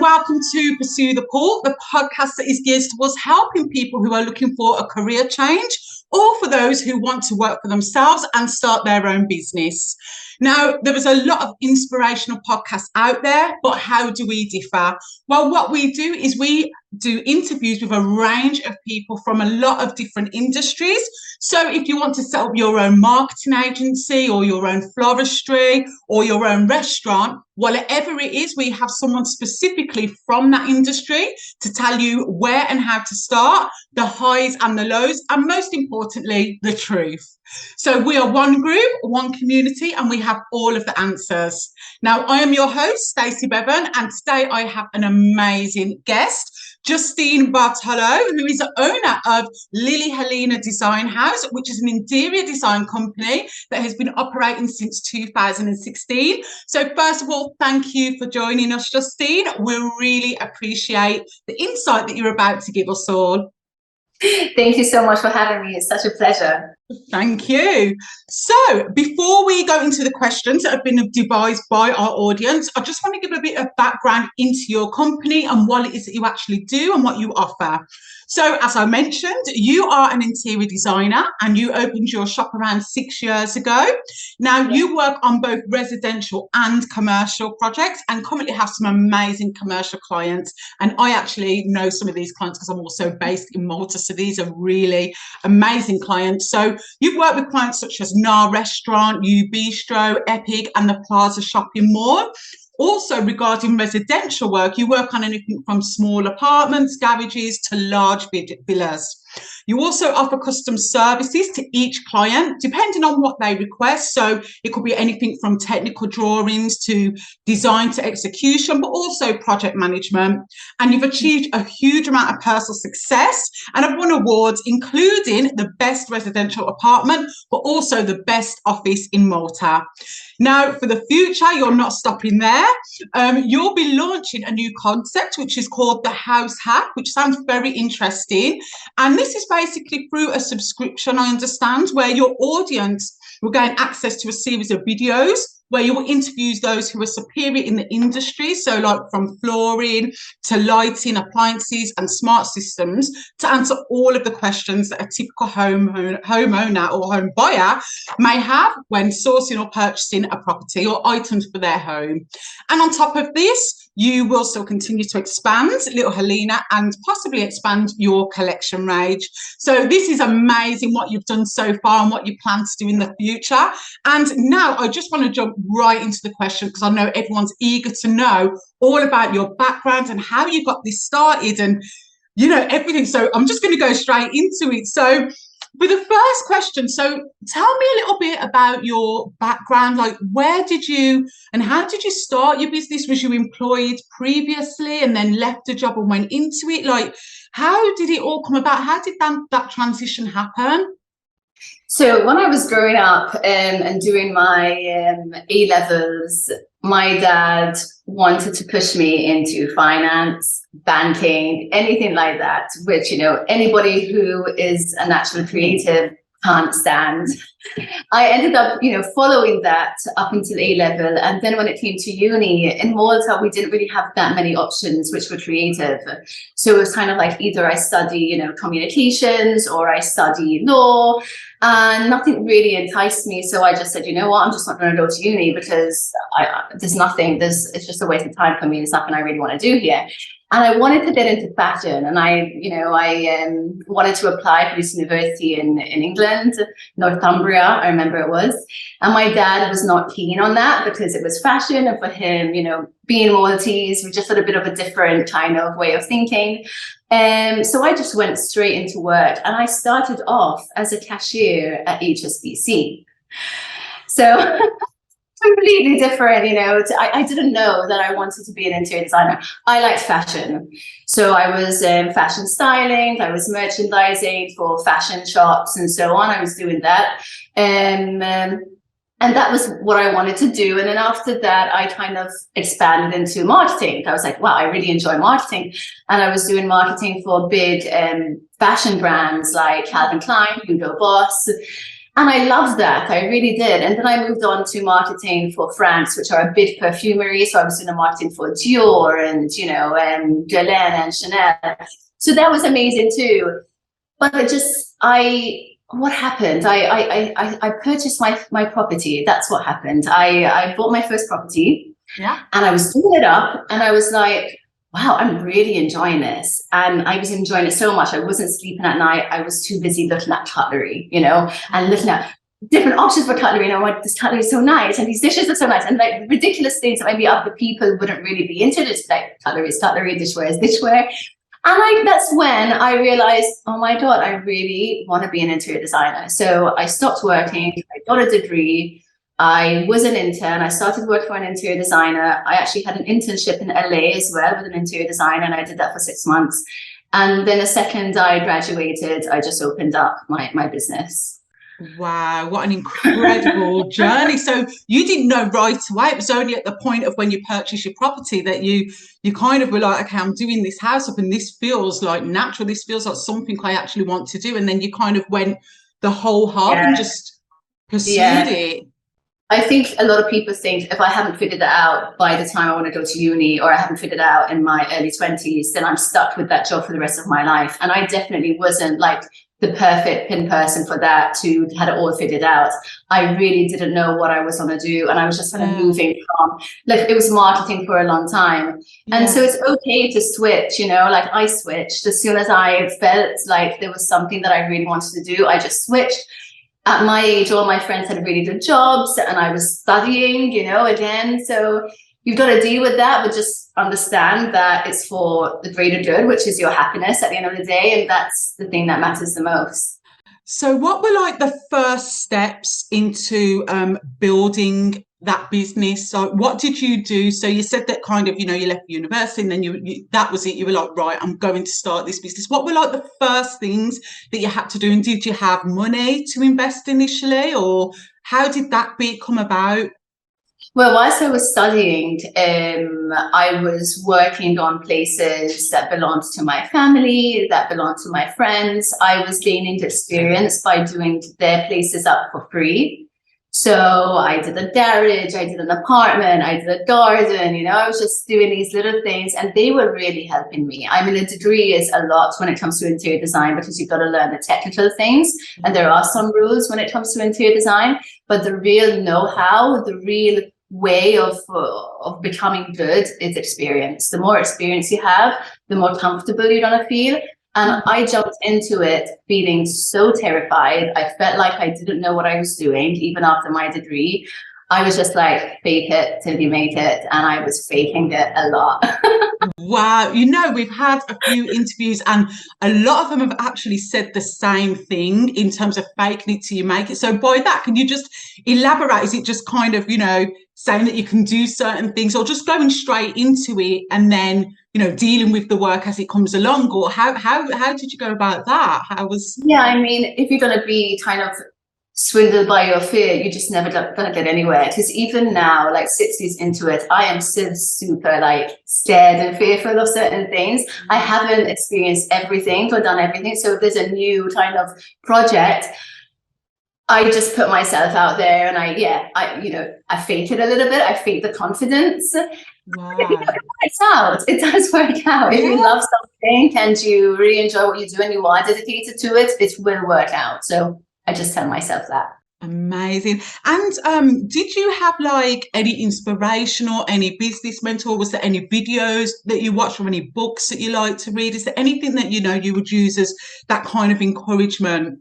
welcome to Pursue the Pool, the podcast that is geared towards helping people who are looking for a career change or for those who want to work for themselves and start their own business. Now, there is a lot of inspirational podcasts out there, but how do we differ? Well, what we do is we do interviews with a range of people from a lot of different industries. So if you want to set up your own marketing agency or your own floristry or your own restaurant, whatever it is, we have someone specifically from that industry to tell you where and how to start, the highs and the lows, and most importantly, the truth. So we are one group, one community, and we have all of the answers. Now, I am your host, Stacey Bevan, and today I have an amazing guest, Justine Bartolo, who is the owner of Lillie Helena Design House, which is an interior design company that has been operating since 2016. So first of all, thank you for joining us, Justine. We really appreciate the insight that you're about to give us all. Thank you so much for having me. It's such a pleasure. Thank you. So before we go into the questions that have been devised by our audience, I just want to give a bit of background into your company and what it is that you actually do and what you offer. So as I mentioned, you are an interior designer and you opened your shop around 6 years ago. Now you work on both residential and commercial projects and currently have some amazing commercial clients. And I actually know some of these clients because I'm also based in Malta. So these are really amazing clients. So you've worked with clients such as NAR Restaurant, U Bistro, Epic and the Plaza Shopping Mall. Also, regarding residential work, you work on anything from small apartments, garages to large villas. You also offer custom services to each client, depending on what they request. So it could be anything from technical drawings to design to execution, but also project management. And you've achieved a huge amount of personal success and have won awards, including the best residential apartment, but also the best office in Malta. Now, for the future, you're not stopping there. You'll be launching a new concept, which is called the House Hack, which sounds very interesting. And this is basically through a subscription, I understand, where your audience will gain access to a series of videos where you will interview those who are superior in the industry. So like from flooring to lighting, appliances and smart systems to answer all of the questions that a typical homeowner or home buyer may have when sourcing or purchasing a property or items for their home. And on top of this, you will still continue to expand Lillie Helena and possibly expand your collection range. So this is amazing what you've done so far and what you plan to do in the future. And now I just want to jump right into the question because I know everyone's eager to know all about your background and how you got this started and, you know, everything. So I'm just going to go straight into it. So for the first question, so tell me a little bit about your background, like where did you and how did you start your business? Was you employed previously and then left a job and went into it? Like, how did it all come about? How did that transition happen? So when I was growing up and doing my A-levels, my dad wanted to push me into finance, banking, anything like that, which, you know, anybody who is a natural creative can't stand. I ended up, you know, following that up until A-level. And then when it came to uni in Malta, we didn't really have that many options which were creative. So it was kind of like either I study, you know, communications or I study law, and nothing really enticed me. So I just said, you know what, I'm just not going to go to uni because it's just a waste of time for me. It's nothing I really want to do here. And I wanted to get into fashion, and I wanted to apply for this university in England, Northumbria, I remember it was. And my dad was not keen on that because it was fashion, and for him, you know, being Maltese, we just had a bit of a different kind of way of thinking. So I just went straight into work, and I started off as a cashier at HSBC. So completely different, you know. I didn't know that I wanted to be an interior designer. I liked fashion. So I was fashion styling, I was merchandising for fashion shops and so on. I was doing that. And that was what I wanted to do. And then after that, I kind of expanded into marketing. I was like, wow, I really enjoy marketing. And I was doing marketing for big fashion brands like Calvin Klein, Hugo Boss. And I loved that. I really did. And then I moved on to marketing for France, which are a big perfumery. So I was doing the marketing for Dior and, and Guerlain and Chanel. So that was amazing too. But what happened? I purchased my property. That's what happened. I bought my first property. Yeah. And I was doing it up and I was like, wow, I'm really enjoying this. And I was enjoying it so much. I wasn't sleeping at night. I was too busy looking at cutlery, and looking at different options for cutlery. And I went, this cutlery is so nice. And these dishes are so nice. And like ridiculous things that maybe other people wouldn't really be into. Just like cutlery is cutlery, dishware is dishware. And that's when I realized, oh my God, I really want to be an interior designer. So I stopped working. I got a degree. I was an intern. I started working for an interior designer. I actually had an internship in LA as well with an interior designer, and I did that for 6 months. And then the second I graduated, I just opened up my business. Wow, what an incredible journey. So you didn't know right away. It was only at the point of when you purchased your property that you kind of were like, okay, I'm doing this house up and this feels like natural. This feels like something I actually want to do. And then you kind of went the whole hog and just pursued it. I think a lot of people think if I haven't figured that out by the time I want to go to uni, or I haven't figured it out in my early 20s, then I'm stuck with that job for the rest of my life. And I definitely wasn't like the perfect pin person for that to had it all figured out. I really didn't know what I was going to do. And I was just kind of moving from, like, it was marketing for a long time. And so it's okay to switch, like I switched as soon as I felt like there was something that I really wanted to do. I just switched. At my age, all my friends had really good jobs and I was studying, again. So you've got to deal with that, but just understand that it's for the greater good, which is your happiness at the end of the day. And that's the thing that matters the most. So what were like the first steps into building that business? So what did you do? So you said that kind of, you left university and then you that was it. You were like, right, I'm going to start this business. What were like the first things that you had to do? And did you have money to invest initially, or how did that come about? Well, whilst I was studying, I was working on places that belonged to my family, that belonged to my friends. I was gaining experience by doing their places up for free. So I did a garage, I did an apartment, I did a garden, I was just doing these little things and they were really helping me. I mean, a degree is a lot when it comes to interior design because you've got to learn the technical things and there are some rules when it comes to interior design, but the real know-how, the real way of becoming good is experience. The more experience you have, the more comfortable you're going to feel. And I jumped into it feeling so terrified. I felt like I didn't know what I was doing, even after my degree. I was just like, fake it till you make it. And I was faking it a lot. Wow. We've had a few interviews and a lot of them have actually said the same thing in terms of faking it till you make it. So by that, can you just elaborate? Is it just kind of, saying that you can do certain things, or just going straight into it and then, dealing with the work as it comes along? Or how did you go about that? Yeah, I mean, if you're going to be kind of swindled by your fear, you're just never gonna get anywhere. Because even now, like 6 years into it, I am still super like scared and fearful of certain things. I haven't experienced everything or done everything. So if there's a new kind of project, I just put myself out there and I fake it a little bit. I fake the confidence. Wow. It works out. It does work out. If you love something and you really enjoy what you do and you are dedicated to it, it will work out. So I just tell myself that. Amazing. And did you have like any inspiration or any business mentor? Was there any videos that you watched or any books that you like to read? Is there anything that you would use as that kind of encouragement?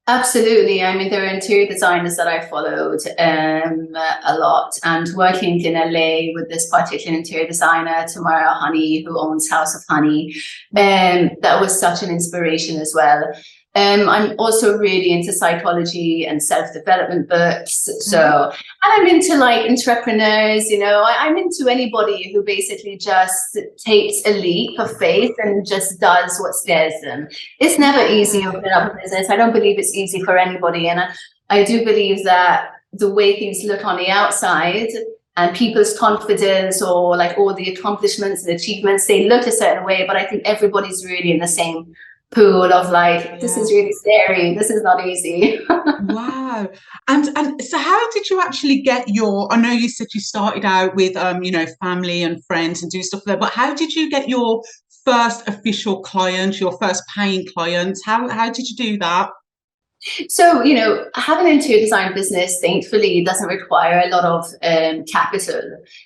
Absolutely. I mean, there are interior designers that I followed a lot, and working in LA with this particular interior designer, Tamara Honey, who owns House of Honey, that was such an inspiration as well. I'm also really into psychology and self-development books. So, and I'm into like entrepreneurs, I'm into anybody who basically just takes a leap of faith and just does what scares them. It's never easy opening up a business. I don't believe it's easy for anybody. And I do believe that the way things look on the outside and people's confidence or like all the accomplishments and achievements, they look a certain way, but I think everybody's really in the same pool of like, this Yeah. is really scary. This is not easy. Wow. And so how did you actually get your, I know you said you started out with family and friends and do stuff there, but how did you get your first official client, your first paying client? How did you do that? So, you know, having an interior design business, thankfully, doesn't require a lot of capital,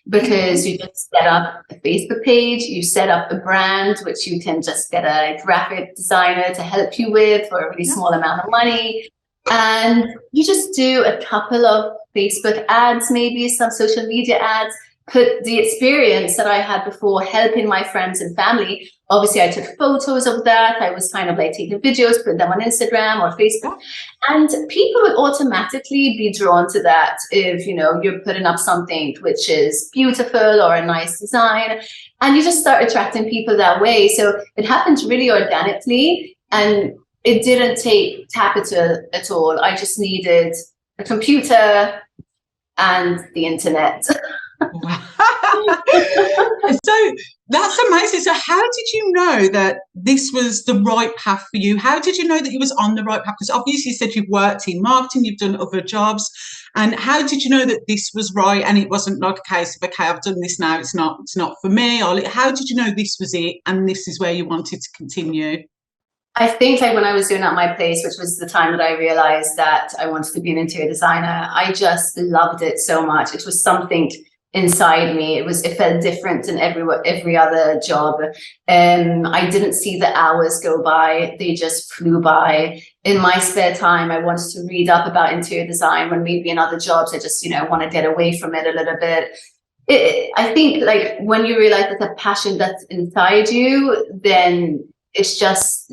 because you just set up a Facebook page, you set up a brand, which you can just get a graphic designer to help you with for a really Yeah. small amount of money. And you just do a couple of Facebook ads, maybe some social media ads, put the experience that I had before helping my friends and family. Obviously, I took photos of that. I was kind of like taking videos, put them on Instagram or Facebook, and people would automatically be drawn to that if, you know, you're putting up something which is beautiful or a nice design, and you just start attracting people that way. So it happened really organically, and it didn't take capital at all. I just needed a computer and the internet. So that's amazing. So how did you know that this was the right path for you? How did you know that you was on the right path? Because obviously you said you've worked in marketing, you've done other jobs. And how did you know that this was right and it wasn't like a case of, okay, I've done this now, it's not for me? Or how did you know this was it and this is where you wanted to continue? I think like when I was doing at my place, which was the time that I realized that I wanted to be an interior designer, I just loved it so much. It was something inside me. It felt different than every other job. I didn't see the hours go by. They just flew by. In my spare time, I wanted to read up about interior design, when maybe in other jobs, I just, you know, want to get away from it a little bit. I think like when you realize that the passion that's inside you, then it's just,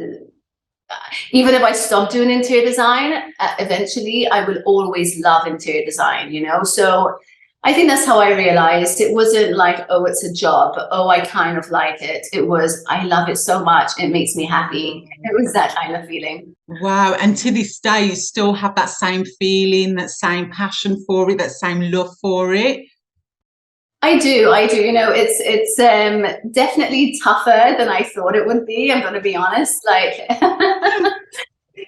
even if I stop doing interior design, eventually I will always love interior design, you know? So I think that's how I realized it wasn't like, oh, it's a job. Oh, I kind of like it. It was, I love it so much. It makes me happy. It was that kind of feeling. Wow. And to this day, you still have that same feeling, that same passion for it, that same love for it. I do. You know, it's definitely tougher than I thought it would be. I'm going to be honest. Like,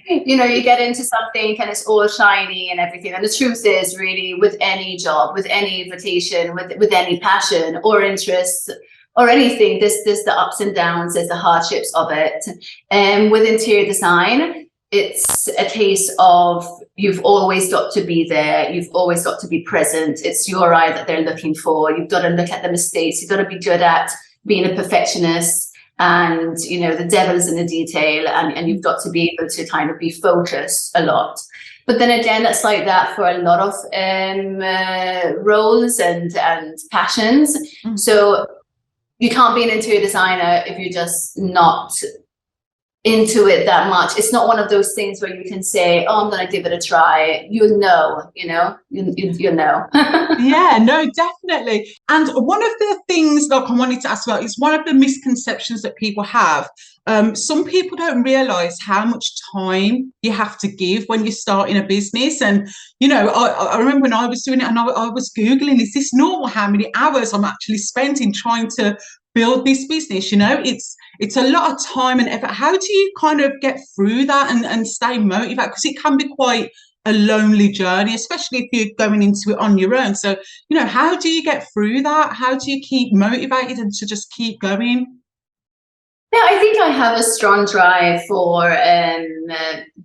you know, you get into something and it's all shiny and everything. And the truth is, really, with any job, with any vocation, with any passion or interest or anything, there's the ups and downs, there's the hardships of it. And with interior design, it's a case of you've always got to be there. You've always got to be present. It's your eye that they're looking for. You've got to look at the mistakes. You've got to be good at being a perfectionist. And, you know, the devil's in the detail. And you've got to be able to kind of be focused a lot. But then again, it's like that for a lot of roles and passions. Mm-hmm. So you can't be an interior designer if you're just not into it that much. It's not one of those things where you can say, oh, I'm going to give it a try. You'll know, you know, you'll know. Yeah, no, definitely. And one of the things like I wanted to ask about is one of the misconceptions that people have. Some people don't realize how much time you have to give when you're starting a business. And, you know, I remember when I was doing it and I was Googling, is this normal? How many hours I'm actually spending trying to build this business? You know, it's a lot of time and effort. How do you kind of get through that and stay motivated? Because it can be quite a lonely journey, especially if you're going into it on your own. So, you know, how do you get through that? How do you keep motivated and to just keep going? Yeah, I think I have a strong drive for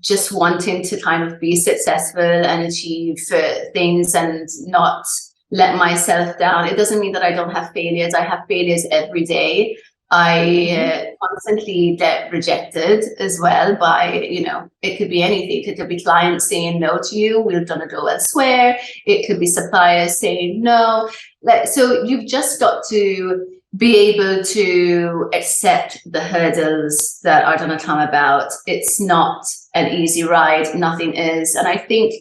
just wanting to kind of be successful and achieve things and not let myself down. It doesn't mean that I don't have failures. I have failures every day. I constantly get rejected as well by, you know, it could be anything. It could be clients saying no to you, we're going to go elsewhere. It could be suppliers saying no. So you've just got to be able to accept the hurdles that are going to come about. It's not an easy ride. Nothing is. And I think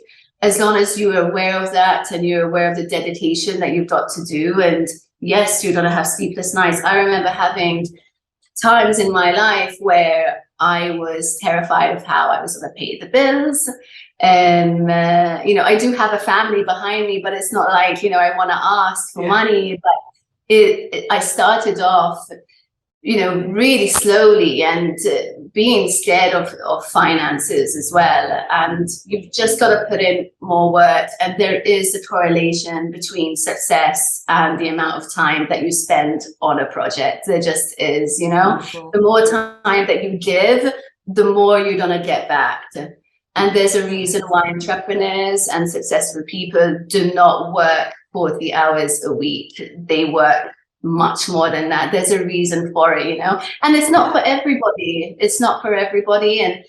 as long as you're aware of that and you're aware of the dedication that you've got to do, and yes, you're going to have sleepless nights. I remember having times in my life where I was terrified of how I was going to pay the bills. And, you know, I do have a family behind me, but it's not like, you know, I want to ask for money. But I started off really slowly, and being scared of finances as well. And you've just got to put in more work. And there is a correlation between success and the amount of time that you spend on a project. There just is, the more time that you give, the more you're going to get back. And there's a reason why entrepreneurs and successful people do not work 40 hours a week. They work much more than that. There's a reason for it, and it's not for everybody. It's not for everybody. And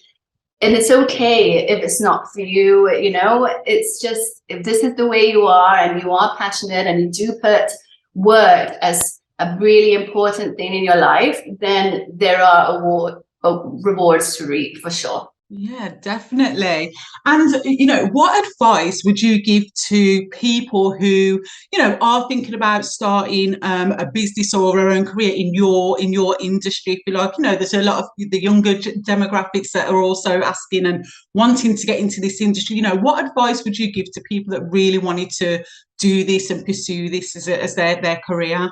it's okay if it's not for you, it's just, if this is the way you are and you are passionate and you do put work as a really important thing in your life, then there are rewards to reap for sure. Yeah, definitely. And, what advice would you give to people who, are thinking about starting a business or their own career in your industry? I feel like, there's a lot of the younger demographics that are also asking and wanting to get into this industry. What advice would you give to people that really wanted to do this and pursue this as their career?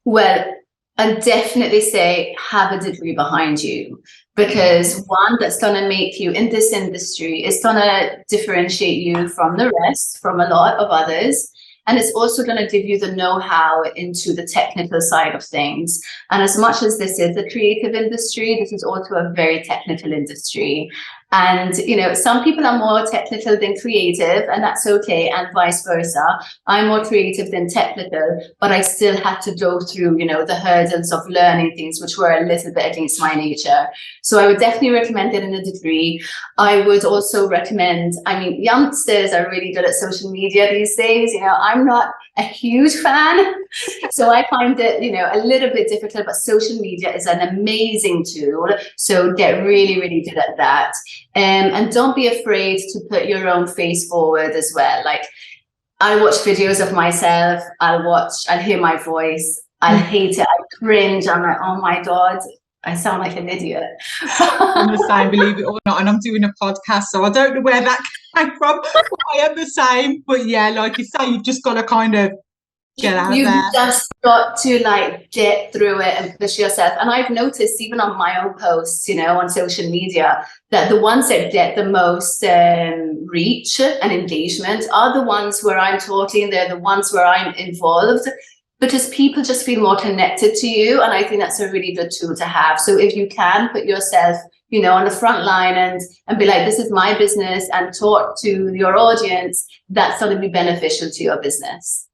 Well, I'd definitely say have a degree behind you, because one, that's going to make you in this industry, it's going to differentiate you from the rest, from a lot of others. And it's also going to give you the know-how into the technical side of things. And as much as this is a creative industry, this is also a very technical industry. And, some people are more technical than creative, and that's okay, and vice versa. I'm more creative than technical, but I still had to go through, the hurdles of learning things, which were a little bit against my nature. So I would definitely recommend it in a degree. I would also recommend, youngsters are really good at social media these days. I'm not a huge fan, so I find it, a little bit difficult, but social media is an amazing tool. So get really, really good at that. And don't be afraid to put your own face forward as well. Like, I watch videos of myself, I'll hear my voice, I'll hate it, I cringe, I'm like, oh my God, I sound like an idiot. I'm the same, believe it or not, and I'm doing a podcast, so I don't know where that came from. I am the same, but yeah, like you say, you've just got to kind of get out there. You've just got to get through it and push yourself. And I've noticed even on my own posts, on social media, that the ones that get the most reach and engagement are the ones where I'm talking. They're the ones where I'm involved, because people just feel more connected to you. And I think that's a really good tool to have. So if you can put yourself, on the front line and be like, this is my business, and talk to your audience, that's going to be beneficial to your business.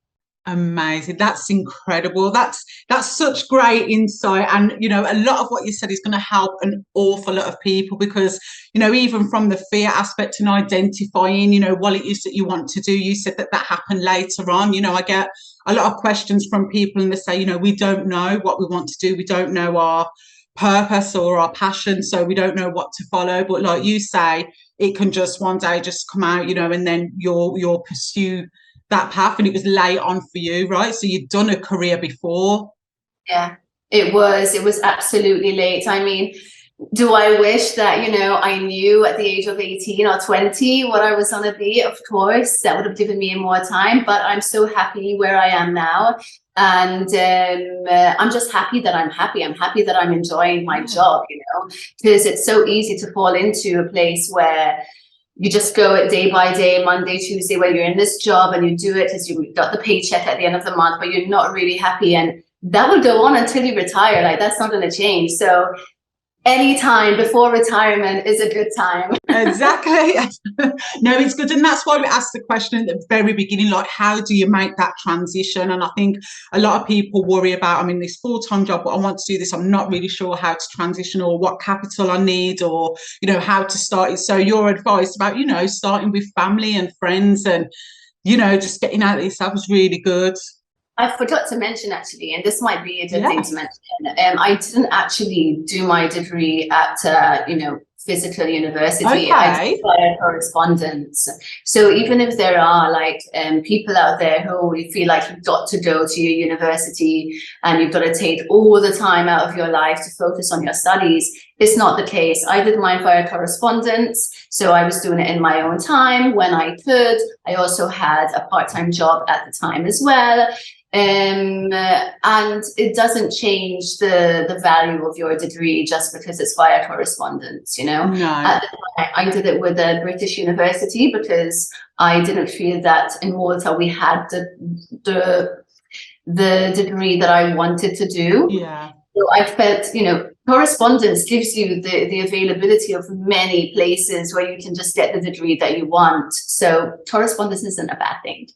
Amazing. That's incredible. That's such great insight. And, a lot of what you said is going to help an awful lot of people, because, even from the fear aspect and identifying, what it is that you want to do. You said that happened later on. I get a lot of questions from people and they say, we don't know what we want to do. We don't know our purpose or our passion. So we don't know what to follow. But like you say, it can just one day just come out, and then you'll pursue that path. And it was late on for you, right? So you'd done a career before. Yeah, it was absolutely late. Do I wish that, I knew at the age of 18 or 20 what I was going to be? Of course, that would have given me more time, but I'm so happy where I am now. And I'm just happy that I'm happy. I'm happy that I'm enjoying my job, because it's so easy to fall into a place where you just go it day by day, Monday, Tuesday, when you're in this job and you do it because you got the paycheck at the end of the month, but you're not really happy. And that will go on until you retire. Like, that's not going to change. So any time before retirement is a good time. Exactly. No, it's good. And that's why we asked the question at the very beginning, like, how do you make that transition? And I think a lot of people worry about, this full-time job, but I want to do this. I'm not really sure how to transition or what capital I need or, how to start it. So your advice about, starting with family and friends and, just getting out of yourself was really good. I forgot to mention, actually, and this might be a good thing to mention. I didn't actually do my degree at, physical university. Okay. I did via correspondence. So even if there are people out there who you feel like you've got to go to your university and you've got to take all the time out of your life to focus on your studies, it's not the case. I did mine via correspondence. So I was doing it in my own time when I could. I also had a part-time job at the time as well. And it doesn't change the value of your degree just because it's via correspondence, you know. No. At the time, I did it with a British university because I didn't feel that in Malta we had the degree that I wanted to do. Yeah. So I felt, you know, correspondence gives you the availability of many places where you can just get the degree that you want. So correspondence isn't a bad thing.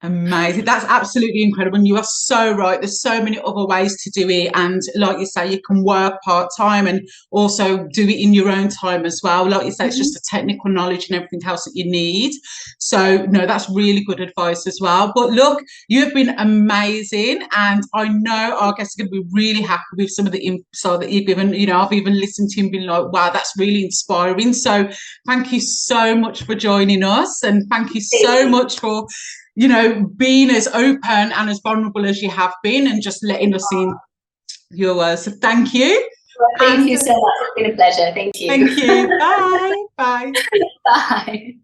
Amazing. That's absolutely incredible. And you are so right. There's so many other ways to do it. And like you say, you can work part-time and also do it in your own time as well. Like you say, it's just the technical knowledge and everything else that you need. So no, that's really good advice as well. But look, you have been amazing. And I know our guests are going to be really happy with some of the insight that you've given. You know, I've even listened to him being like, wow, that's really inspiring. So thank you so much for joining us. And thank you so much for, you know, being as open and as vulnerable as you have been and just letting us in your words. So thank you. Well, thank you so much. It's been a pleasure. Thank you. Thank you. Bye. Bye. Bye.